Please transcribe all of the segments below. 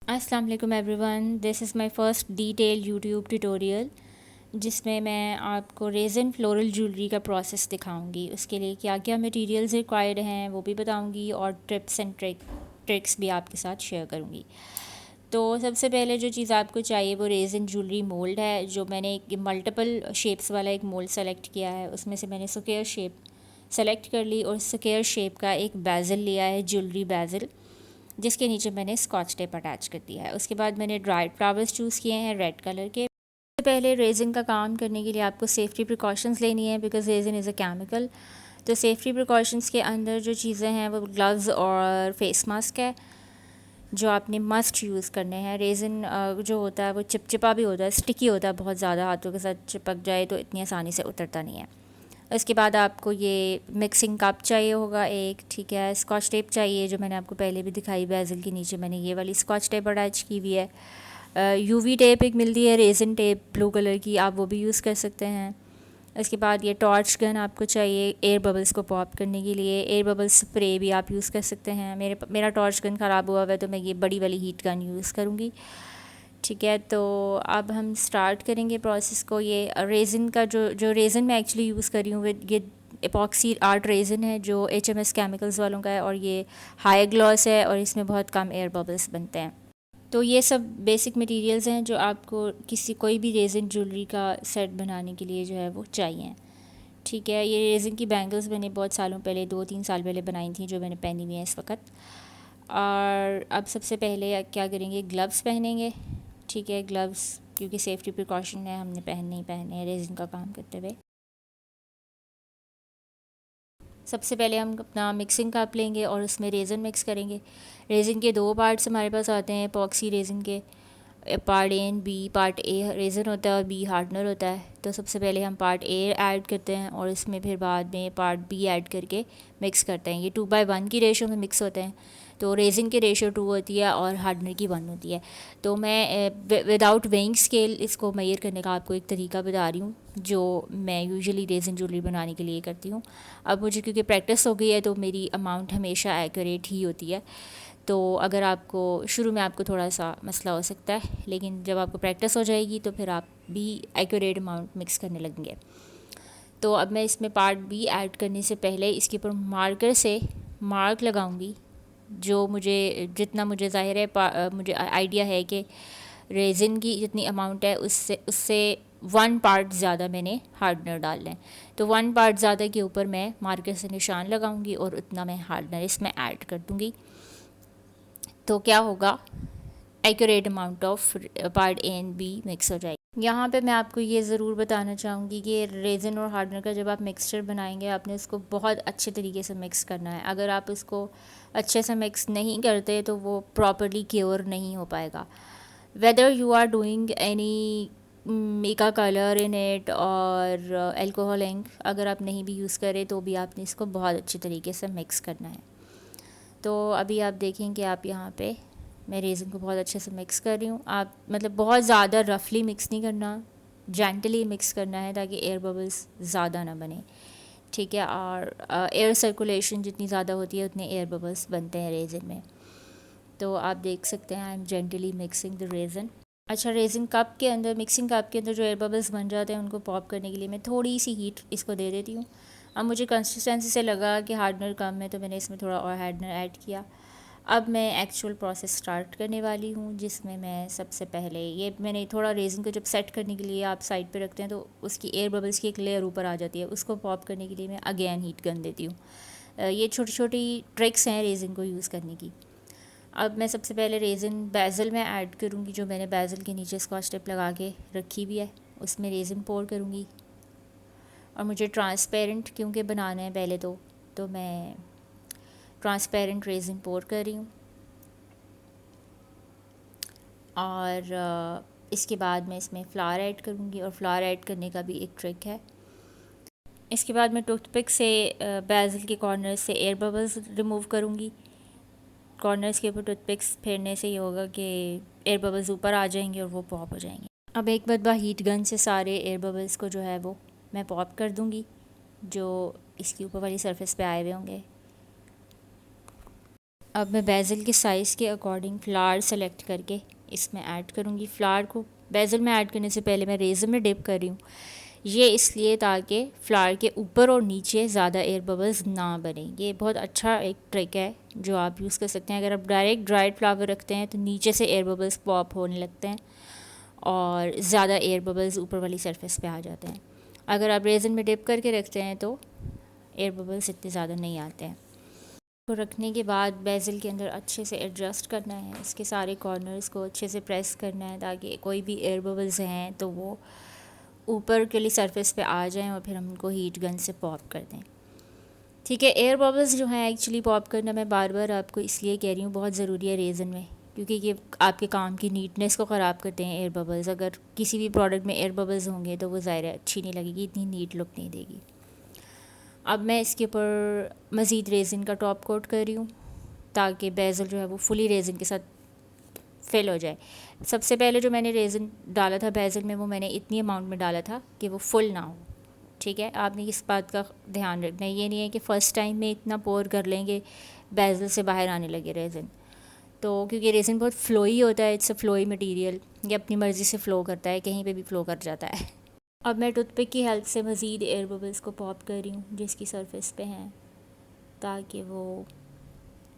अस्सलाम वालेकुम everyone, this is my first detail YouTube tutorial जिसमें मैं आपको रेज़न फ्लोरल ज्वेलरी का प्रोसेस दिखाऊंगी। उसके लिए क्या क्या मटेरियल्स रिक्वायर्ड हैं वो भी बताऊंगी और टिप्स एंड ट्रिक्स भी आपके साथ शेयर करूंगी। तो सबसे पहले जो चीज़ आपको चाहिए वो रेज़न ज्वेलरी मोल्ड है। जो मैंने एक मल्टीपल शेप्स वाला एक मोल्ड सेलेक्ट किया है, उसमें से मैंने स्क्वायर शेप सेलेक्ट कर ली और स्क्वायर शेप का एक बेजल लिया है, ज्वेलरी बेजल, जिसके नीचे मैंने स्कॉच टेप अटैच कर दिया है। उसके बाद मैंने ड्राइड फ्लावर्स चूज़ किए हैं रेड कलर के। सबसे पहले रेज़न का काम करने के लिए आपको सेफ्टी प्रिकॉशंस लेनी है, बिकॉज रेज़न इज़ अ केमिकल। तो सेफ्टी प्रिकॉशंस के अंदर जो चीज़ें हैं वो ग्लव्स और फेस मास्क है जो आपने मस्ट यूज़ करने हैं। रेज़न जो होता है वो चिपचिपा भी होता है, स्टिकी होता है, बहुत ज़्यादा हाथों के साथ चिपक जाए तो इतनी आसानी से उतरता नहीं है। उसके बाद आपको ये मिक्सिंग कप चाहिए होगा एक, ठीक है। स्कॉच टेप चाहिए जो मैंने आपको पहले भी दिखाई, बेजल के नीचे मैंने ये वाली स्कॉच टेप अटैच की हुई है। यूवी टेप एक मिलती है, रेज़न टेप ब्लू कलर की, आप वो भी यूज़ कर सकते हैं। इसके बाद ये टॉर्च गन आपको चाहिए एयर बबल्स को पॉप करने के लिए। एयर बबल स्प्रे भी आप यूज़ कर सकते हैं। मेरा टॉर्च गन ख़राब हुआ हुआ है तो मैं ये बड़ी वाली हीट गन यूज़ करूँगी, ठीक है। तो अब हम स्टार्ट करेंगे प्रोसेस को। ये रेज़न का जो रेज़न मैं एक्चुअली यूज़ कर रही हूँ ये एपॉक्सी आर्ट रेज़न है जो HMS केमिकल्स वालों का है, और ये हाई ग्लॉस है और इसमें बहुत कम एयर बबल्स बनते हैं। तो ये सब बेसिक मटेरियल्स हैं जो आपको कोई भी रेज़न ज्वेलरी का सेट बनाने के लिए जो है वो चाहिए, ठीक है। ये रेज़न की बैंगल्स मैंने बहुत सालों पहले, 2-3 साल पहले बनाई थी, जो मैंने पहनी हुई है इस वक्त। और अब सबसे पहले क्या करेंगे, ग्लव्स पहनेंगे, ठीक है। ग्लव्स क्योंकि सेफ्टी प्रिकॉशन है, हमने पहनने ही पहने हैं रेज़न का काम करते हुए। सबसे पहले हम अपना मिक्सिंग कप लेंगे और उसमें रेज़न मिक्स करेंगे। रेज़न के दो पार्ट्स हमारे पास आते हैं एपॉक्सी रेज़न के, part A and B. Part A resin होता है और बी हार्डनर होता है। तो सबसे पहले हम पार्ट ए ऐड करते हैं और इसमें फिर बाद में पार्ट बी ऐड करके मिक्स करते हैं। ये 2:1 की रेशो में मिक्स होते हैं। तो रेज़न की रेशो 2 होती है और हार्डनर की 1 होती है। तो मैं विदाउट वेइंग स्केल इसको मेजर करने का आपको एक तरीका बता रही हूँ जो मैं यूजुअली रेज़न ज्वेलरी बनाने के लिए करती हूँ। अब मुझे क्योंकि प्रैक्टिस हो गई है तो मेरी अमाउंट हमेशा एक्यूरेट ही होती है। तो अगर आपको शुरू में आपको थोड़ा सा मसला हो सकता है, लेकिन जब आपको प्रैक्टिस हो जाएगी तो फिर आप भी एक्यूरेट अमाउंट मिक्स करने लगेंगे। तो अब मैं इसमें पार्ट बी ऐड करने से पहले इसके ऊपर मार्कर से मार्क लगाऊंगी, जो मुझे जितना मुझे ज़ाहिर है मुझे आइडिया है कि रेज़िन की जितनी अमाउंट है उससे उससे 1 पार्ट ज़्यादा मैंने हार्डनर डालना है। तो 1 पार्ट ज़्यादा के ऊपर मैं मार्कर से निशान लगाऊंगी और उतना मैं हार्डनर इसमें ऐड कर दूँगी। तो क्या होगा, accurate amount of part A and B mix हो जाएगी। यहाँ पे मैं आपको ये ज़रूर बताना चाहूँगी कि रेज़न और हार्डनर का जब आप मिक्सचर बनाएंगे आपने इसको बहुत अच्छे तरीके से मिक्स करना है। अगर आप इसको अच्छे से मिक्स नहीं करते तो वो प्रॉपरली क्योर नहीं हो पाएगा। Whether you are doing any mica colour in it और एल्कोहल इंक, अगर आप नहीं भी यूज़ करें तो भी आपने इसको बहुत अच्छे तरीके से मिक्स करना है। तो अभी आप देखेंगे, आप यहाँ पे मैं रेज़न को बहुत अच्छे से मिक्स कर रही हूँ। आप मतलब बहुत ज़्यादा रफली मिक्स नहीं करना, जेंटली मिक्स करना है ताकि एयर बबल्स ज़्यादा ना बने, ठीक है। और एयर सर्कुलेशन जितनी ज़्यादा होती है उतने एयर बबल्स बनते हैं रेज़न में। तो आप देख सकते हैं I am gently mixing the resin. अच्छा, रेज़न कप के अंदर, मिक्सिंग कप के अंदर जो एयर बबल्स बन जाते हैं उनको पॉप करने के लिए मैं थोड़ी सी हीट इसको दे देती हूँ। अब मुझे कंसिस्टेंसी से लगा कि हार्डनर कम है तो मैंने इसमें थोड़ा और हार्डनर ऐड किया। अब मैं एक्चुअल प्रोसेस स्टार्ट करने वाली हूँ, जिसमें मैं सबसे पहले ये मैंने थोड़ा रेज़न को जब सेट करने के लिए आप साइड पे रखते हैं तो उसकी एयर बबल्स की एक लेयर ऊपर आ जाती है, उसको पॉप करने के लिए मैं अगेन हीट गन देती हूँ। ये छोटी छोटी ट्रिक्स हैं रेज़न को यूज़ करने की। अब मैं सबसे पहले रेज़न बेजल में ऐड करूँगी, जो मैंने बेजल के नीचे स्कॉच टेप लगा के रखी भी है, उसमें रेज़न पोर करूँगी। और मुझे ट्रांसपेरेंट क्योंकि बनाना है पहले तो मैं ट्रांसपेरेंट रेज़न पोर कर रही हूँ। और इसके बाद मैं इसमें फ्लावर ऐड करूँगी, और फ्लावर ऐड करने का भी एक ट्रिक है। इसके बाद मैं टूथपिक से बेजल के कॉर्नर से एयर बबल्स रिमूव करूँगी। कॉर्नर्स के ऊपर टूथपिक्स फेरने से ये होगा कि एयर बबल्स ऊपर आ जाएंगे और वो पॉप हो जाएंगे। अब एक मरतबा हीट गन से सारे एयर बबल्स को जो है वो मैं पॉप कर दूँगी, जो इसकी ऊपर वाली सरफेस पे आए हुए होंगे। अब मैं बेज़ल के साइज़ के अकॉर्डिंग फ़्लावर सेलेक्ट करके इसमें ऐड करूँगी। फ़्लावर को बेज़ल में ऐड करने से पहले मैं रेज़र में डिप कर रही हूँ, ये इसलिए ताकि फ़्लावर के ऊपर और नीचे ज़्यादा एयर बबल्स ना बने। ये बहुत अच्छा एक ट्रिक है जो आप यूज़ कर सकते हैं। अगर आप डायरेक्ट ड्राइड फ्लावर रखते हैं तो नीचे से एयर बबल्स पॉप होने लगते हैं और ज़्यादा एयर बबल्स ऊपर वाली सरफेस पे आ जाते हैं। अगर आप रेज़न में डिप करके रखते हैं तो एयर बबल्स इतने ज़्यादा नहीं आते हैं। को रखने के बाद बेज़ल के अंदर अच्छे से एडजस्ट करना है, इसके सारे कॉर्नर्स को अच्छे से प्रेस करना है ताकि कोई भी एयर बबल्स हैं तो वो ऊपर के लिए सरफेस पे आ जाएं और फिर हम उनको हीट गन से पॉप कर दें। ठीक है, एयर बबल्स जो हैं एक्चुअली पॉप करना मैं बार बार आपको इसलिए कह रही हूँ, बहुत ज़रूरी है रेज़न में, क्योंकि ये आपके काम की नीटनेस को ख़राब करते हैं एयर बबल्स। अगर किसी भी प्रोडक्ट में एयर बबल्स होंगे तो वो ज़ाहिर है अच्छी नहीं लगेगी, इतनी नीट लुक नहीं देगी। अब मैं इसके ऊपर मज़ीद रेज़न का टॉप कोट कर रही हूँ ताकि बेज़ल जो है वो फुली रेज़न के साथ फिल हो जाए। सबसे पहले जो मैंने रेज़न डाला था बेज़ल में वो मैंने इतनी अमाउंट में डाला था कि वो फुल ना हो। ठीक है, आपने इस बात का ध्यान रखना है, ये नहीं है कि फ़र्स्ट टाइम में इतना पोर कर लेंगे बेज़ल से बाहर आने लगे रेज़न। तो क्योंकि रेज़न बहुत फ़्लोई होता है, इट्स अ फ़्लोई मटीरियल, ये अपनी मर्ज़ी से फ़्लो करता है, कहीं पे भी फ़्लो कर जाता है। अब मैं टूथपिक की हेल्प से मज़ीद एयर बबल्स को पॉप कर रही हूँ जिसकी सरफेस पे हैं, ताकि वो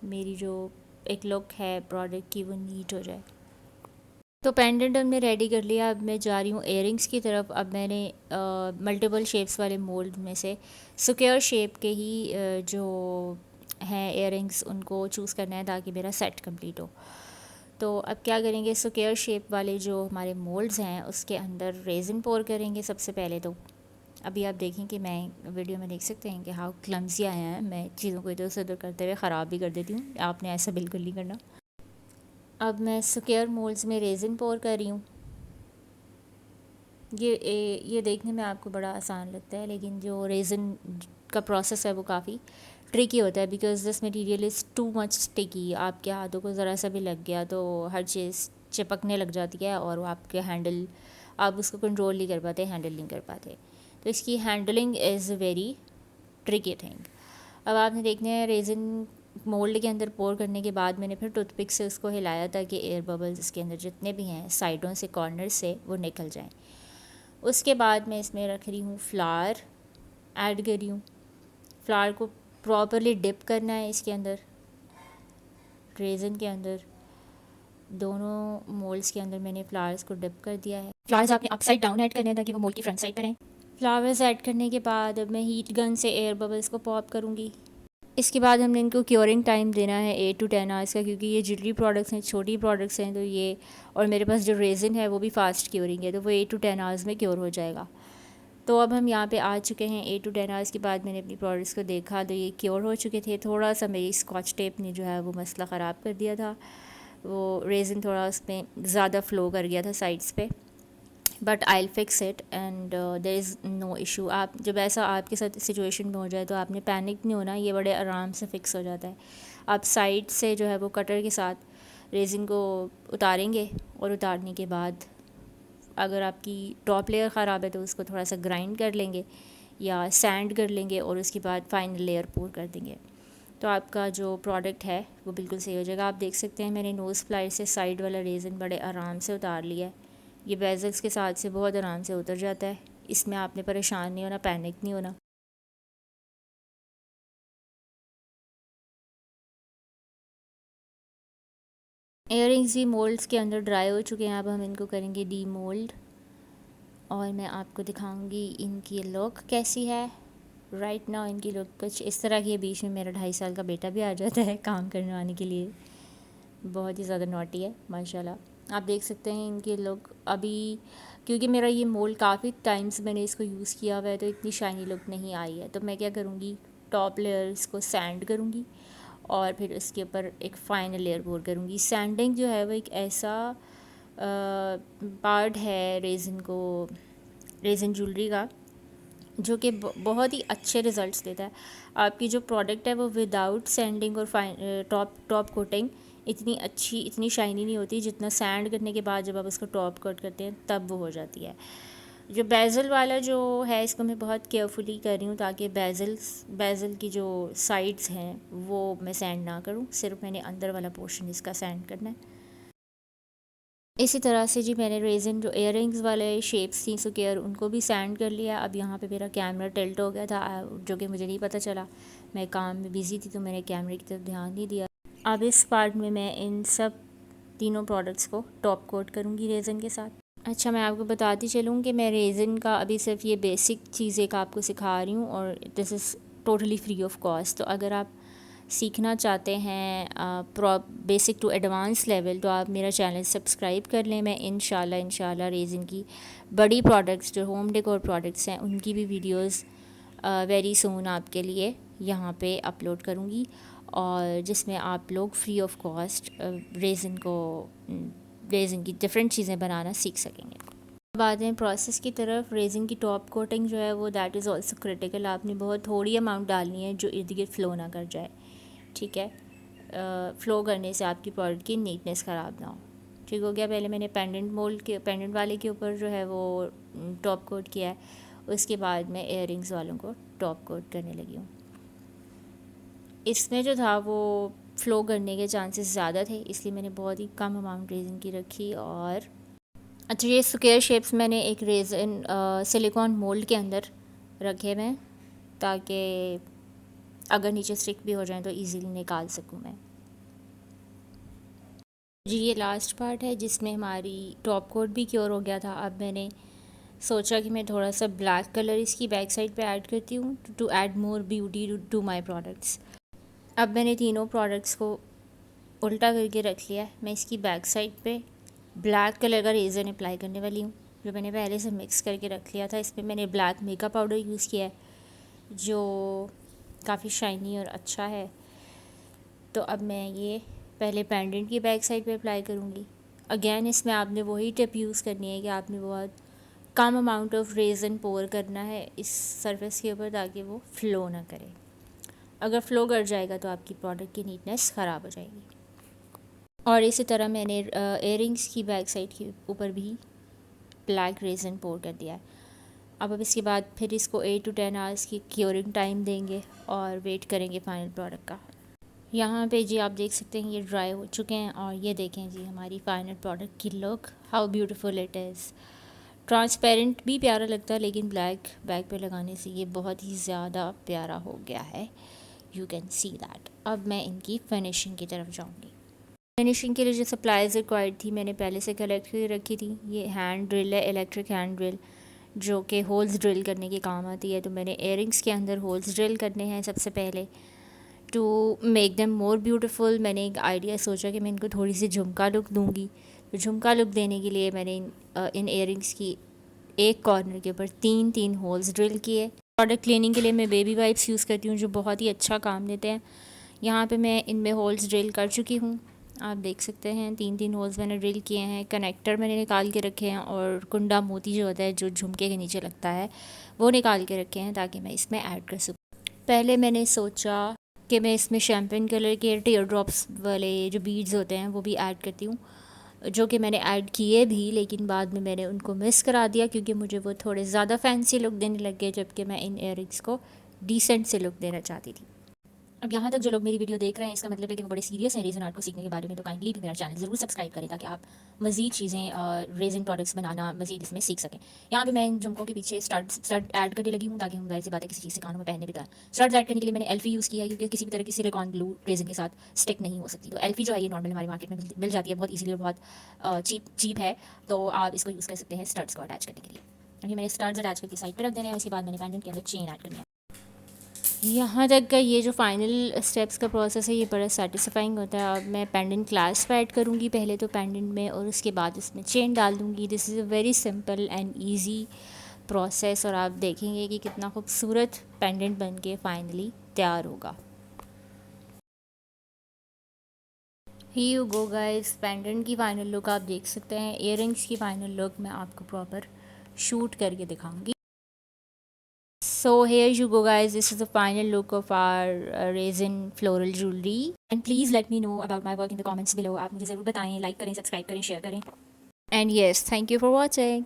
मेरी जो एक लुक है प्रोडक्ट की वो नीट हो जाए। तो पेंडेंट हमने रेडी कर लिया। अब मैं जा रही हूँ एयरिंग्स की तरफ। अब मैंने मल्टीपल शेप्स वाले मोल्ड में से स्क्वायर शेप के ही जो हैं एयरिंग्स उनको चूज़ करना है ताकि मेरा सेट कंप्लीट हो। तो अब क्या करेंगे, स्क्वायर शेप वाले जो हमारे मोल्ड्स हैं उसके अंदर रेज़न पोर करेंगे सबसे पहले। तो अभी आप देखें कि मैं वीडियो में देख सकते हैं कि हाउ क्लम्सी आया है, मैं चीज़ों को इधर से उधर करते हुए ख़राब भी कर देती हूँ, आपने ऐसा बिल्कुल नहीं करना। अब मैं स्क्वायर मोल्ड्स में रेज़न पोर कर रही हूँ। ये देखने में आपको बड़ा आसान लगता है, लेकिन जो रेज़न का प्रोसेस है वो काफ़ी ट्रिकी होता है, because this material is too much sticky. आपके हाथों को ज़रा सा भी लग गया तो हर चीज़ चिपकने लग जाती है और वो आपके हैंडल, आप उसको कंट्रोल नहीं कर पाते, हैंडल नहीं कर पाते। तो इसकी handling is very tricky thing. अब आपने देखना है रेज़न मोल्ड के अंदर पोर करने के बाद मैंने फिर टूथपिक से उसको हिलाया ताकि एयर बबल्स इसके अंदर जितने भी हैं साइडों से, कॉर्नर से, वो निकल जाएं। उसके बाद मैं इसमें रख रही हूँ फ्लावर, ऐड कर रही हूँ। फ्लावर को प्रॉपरली डिप करना है इसके अंदर, रेज़न के अंदर, दोनों मोल्ड्स के अंदर मैंने फ्लावर्स को डिप कर दिया है। फ्लावर्स आपने अपसाइड डाउन ऐड करने हैं ताकि वो मोल्ड की फ्रंट साइड पर रहें। फ्लावर्स ऐड करने के बाद अब मैं हीट गन से एयर बबल्स को पॉप करूँगी। इसके बाद हमने इनको क्योरिंग टाइम देना है 8 to 10 आवर्स का, क्योंकि ये जिटरी प्रोडक्ट्स हैं, छोटी प्रोडक्ट्स हैं, तो ये, और मेरे पास जो रेज़न है वो भी फास्ट क्योरिंग है, तो वो 8 to 10 आवर्स में क्योर हो जाएगा। तो अब हम यहाँ पे आ चुके हैं 8 to 10 आवर्स के बाद। मैंने अपनी प्रोडक्ट्स को देखा तो ये क्योर हो चुके थे। थोड़ा सा मेरी स्कॉच टेप ने जो है वो मसला ख़राब कर दिया था, वो रेज़न थोड़ा उसमें ज़्यादा फ़्लो कर गया था साइड्स पे, but I will fix it and there is no issue. आप जब ऐसा आपके साथ सिचुएशन में हो जाए तो आपने पैनिक नहीं होना, ये बड़े आराम से फिक्स हो जाता है। आप साइड से जो है वो कटर के साथ रेज़न को उतारेंगे और उतारने के बाद अगर आपकी टॉप लेयर ख़राब है तो उसको थोड़ा सा ग्राइंड कर लेंगे या सैंड कर लेंगे और उसके बाद फाइनल लेयर पोर कर देंगे, तो आपका जो प्रोडक्ट है वो बिल्कुल सही हो जाएगा। आप देख सकते हैं मैंने नोज़ प्लाई से साइड वाला रेज़न बड़े आराम से उतार लिया है। ये बेज़ल्स के साथ से बहुत आराम से उतर जाता है, इसमें आपने परेशान नहीं होना, पैनिक नहीं होना। इयररिंग्स भी मोल्ड्स के अंदर ड्राई हो चुके हैं। अब हम इनको करेंगे डी मोल्ड और मैं आपको दिखाऊंगी इनकी लुक कैसी है। राइट नाउ इनकी लुक कुछ इस तरह की है। बीच में मेरा 2.5 साल का बेटा भी आ जाता है काम करने आने के लिए, बहुत ही ज़्यादा नॉटी है माशाल्लाह। आप देख सकते हैं इनकी लुक अभी, क्योंकि मेरा ये मोल्ड काफ़ी टाइम्स मैंने इसको यूज़ किया हुआ है तो इतनी शाइनी लुक नहीं आई है। तो मैं क्या करूँगी, टॉप लेयर्स को सैंड करूँगी और फिर उसके ऊपर एक फ़ाइनल लेयर पोर करूँगी। सैंडिंग जो है वो एक ऐसा पार्ट है रेज़न ज्वेलरी का जो कि बहुत ही अच्छे रिज़ल्ट्स देता है। आपकी जो प्रोडक्ट है वो विदाउट सैंडिंग और टॉप कोटिंग इतनी अच्छी, इतनी शाइनी नहीं होती जितना सैंड करने के बाद जब आप उसको टॉप कोट करते हैं तब वो हो जाती है। जो बेज़ल वाला जो है इसको मैं बहुत केयरफुली कर रही हूँ ताकि बेज़ल की जो साइड्स हैं वो मैं सैंड ना करूँ, सिर्फ मैंने अंदर वाला पोर्शन इसका सैंड करना है। इसी तरह से जी मैंने रेज़न जो इयररिंग्स वाले शेप्स थी स्क्वायर उनको भी सैंड कर लिया। अब यहाँ पे मेरा कैमरा टिल्ट हो गया था जो कि मुझे नहीं पता चला, मैं काम में बिज़ी थी तो मैंने कैमरे की तरफ ध्यान नहीं दिया। अब इस पार्ट में मैं इन सब तीनों प्रोडक्ट्स को टॉप कोट करूँगी रेज़न के साथ। अच्छा, मैं आपको बताती चलूँ कि मैं रेज़न का अभी सिर्फ ये बेसिक चीज़ें का आपको सिखा रही हूँ और this is totally free of cost. तो अगर आप सीखना चाहते हैं बेसिक टू एडवांस लेवल तो आप मेरा चैनल सब्सक्राइब कर लें। मैं इंशाल्लाह रेज़न की बड़ी प्रोडक्ट्स जो होम डेकोर प्रोडक्ट्स हैं उनकी भी वीडियोस वेरी सून आपके लिए यहाँ पे अपलोड करूँगी और जिसमें आप लोग फ्री ऑफ कॉस्ट रेज़न की डिफरेंट चीज़ें बनाना सीख सकेंगे। अब आते हैं प्रोसेस की तरफ। रेज़न की टॉप कोटिंग जो है वो दैट इज़ ऑल्सो क्रिटिकल। आपने बहुत थोड़ी अमाउंट डालनी है जो इर्द गिर्द फ्लो ना कर जाए, ठीक है। फ़्लो करने से आपकी प्रोडक्ट की नीटनेस ख़राब ना हो। ठीक हो गया। पहले मैंने पेंडेंट वाले के ऊपर जो है वो टॉप कोट किया है, उसके बाद मैं इयररिंग्स वालों को टॉप कोट करने लगी हूँ। इसमें जो था वो फ़्लो करने के चांसेस ज़्यादा थे, इसलिए मैंने बहुत ही कम अमाउंट रेज़न की रखी। और अच्छा, ये स्क्वायर शेप्स मैंने एक रेज़न सिलिकॉन मोल्ड के अंदर रखे मैं, ताकि अगर नीचे स्टिक भी हो जाए तो इजीली निकाल सकूं मैं। जी ये लास्ट पार्ट है जिसमें हमारी टॉप कोट भी क्योर हो गया था। अब मैंने सोचा कि मैं थोड़ा सा ब्लैक कलर इसकी बैक साइड पे ऐड करती हूँ to add more beauty to my products. अब मैंने तीनों प्रोडक्ट्स को उल्टा करके रख लिया है। मैं इसकी बैक साइड पे ब्लैक कलर का रेज़न अप्लाई करने वाली हूँ जो मैंने पहले से मिक्स करके रख लिया था। इसमें मैंने ब्लैक मेकअप पाउडर यूज़ किया है जो काफ़ी शाइनी और अच्छा है। तो अब मैं ये पहले पेंडेंट की बैक साइड पे अप्लाई करूँगी। अगेन इसमें आपने वही टिप यूज़ करनी है कि आपने बहुत कम अमाउंट ऑफ रेज़न पोर करना है इस सरफेस के ऊपर ताकि वो फ़्लो ना करे। अगर फ़्लो कर जाएगा तो आपकी प्रोडक्ट की नीटनेस ख़राब हो जाएगी। और इसी तरह मैंने इयररिंग्स की बैक साइड के ऊपर भी ब्लैक रेज़न पोर कर दिया है। अब इसके बाद फिर इसको 8 to 10 आवर्स की क्योरिंग टाइम देंगे और वेट करेंगे फाइनल प्रोडक्ट का। यहाँ पे जी आप देख सकते हैं ये ड्राई हो चुके हैं और ये देखें जी हमारी फाइनल प्रोडक्ट की look, how beautiful it is. Transparent भी प्यारा लगता है लेकिन ब्लैक बैक पे लगाने से ये बहुत ही ज़्यादा प्यारा हो गया है, यू कैन सी दैट। अब मैं इनकी फिनिशिंग की तरफ जाऊँगी। फिनिशिंग के लिए जो सप्लाईज रिक्वायर्ड थी मैंने पहले से कलेक्ट करके रखी थी। ये हैंड ड्रिल है, इलेक्ट्रिक हैंड ड्रिल जो कि होल्स ड्रिल करने के काम आती है। तो मैंने इयररिंग्स के अंदर होल्स ड्रिल करने हैं सबसे पहले to make them more beautiful. मैंने एक आइडिया सोचा कि मैं इनको थोड़ी सी झुमका लुक दूंगी। तो झुमका लुक देने के लिए मैंने इन इयररिंग्स की एक कॉर्नर के ऊपर 3 होल्स ड्रिल किए। प्रोडक्ट क्लीनिंग के लिए मैं बेबी वाइप्स यूज़ करती हूँ जो बहुत ही अच्छा काम देते हैं। यहाँ पे मैं इनमें होल्स ड्रिल कर चुकी हूँ, आप देख सकते हैं 3 होल्स मैंने ड्रिल किए हैं। कनेक्टर मैंने निकाल के रखे हैं और कुंडा मोती जो होता है जो झुमके के नीचे लगता है वो निकाल के रखे हैं ताकि मैं इसमें ऐड कर सकूँ। पहले मैंने सोचा कि मैं इसमें शैम्पेन कलर के टीयर ड्रॉप्स वाले जो बीड्स होते हैं वो भी ऐड करती हूँ, जो कि मैंने ऐड किए भी लेकिन बाद में मैंने उनको मिस करा दिया क्योंकि मुझे वो थोड़े ज़्यादा फैंसी लुक देने लग गए, जबकि मैं इन इयररिंग्स को डिसेंट से लुक देना चाहती थी। अब यहाँ तक जो लोग मेरी वीडियो देख रहे हैं इसका मतलब है कि वो बड़े सीरियस हैं रेज़न आर्ट को सीखने के बारे में। तो काइंडली भी मेरा चैनल ज़रूर सब्सक्राइब करें ताकि आप मज़ीद चीज़ें रेज़न प्रोडक्ट्स बनाना मज़ीद इसमें सीख सकें। यहाँ पे मैं इन झुमकों के पीछे स्टड ऐड करने लगी हूँ ताकि हम जाहिर सी बात है किसी चीज़ से कानों में पहनने भी था। स्टड्स ऐड करने के लिए मैंने एल्फी यूज़ किया है क्योंकि किसी भी तरह की सिलिकॉन ग्लू रेज़न के साथ स्टिक नहीं हो सकती। तो एल्फी जो है ये नॉर्मल हमारे मार्केट में मिल जाती है बहुत ईजीली और बहुत चीप है। तो आप इसको यूज़ कर सकते हैं स्टड्स को अटैच करने के लिए। अभी मैंने स्टड्स अटैच करके साइड पर रख देने हैं। उसके बाद मैंने पेंडेंट के अंदर चेन ऐड करनी है। यहाँ तक का ये जो फाइनल स्टेप्स का प्रोसेस है ये बड़ा सेटिस्फाइंग होता है। अब मैं पेंडेंट क्लास्प ऐड करूँगी पहले तो पेंडेंट में और उसके बाद इसमें चेन डाल दूँगी। This is a very simple and easy process और आप देखेंगे कि कितना खूबसूरत पेंडेंट बन के फाइनली तैयार होगा। ही यू गो गाइस, पेंडेंट की फ़ाइनल लुक आप देख सकते हैं। इयररिंग्स की फ़ाइनल लुक मैं आपको प्रॉपर शूट करके दिखाऊंगी। So here you go guys, this is the final look of our resin floral jewelry. And please let me know about my work in the comments below. आप मुझे ज़रूर बताएं, like करें, subscribe करें, share करें। And yes, thank you for watching.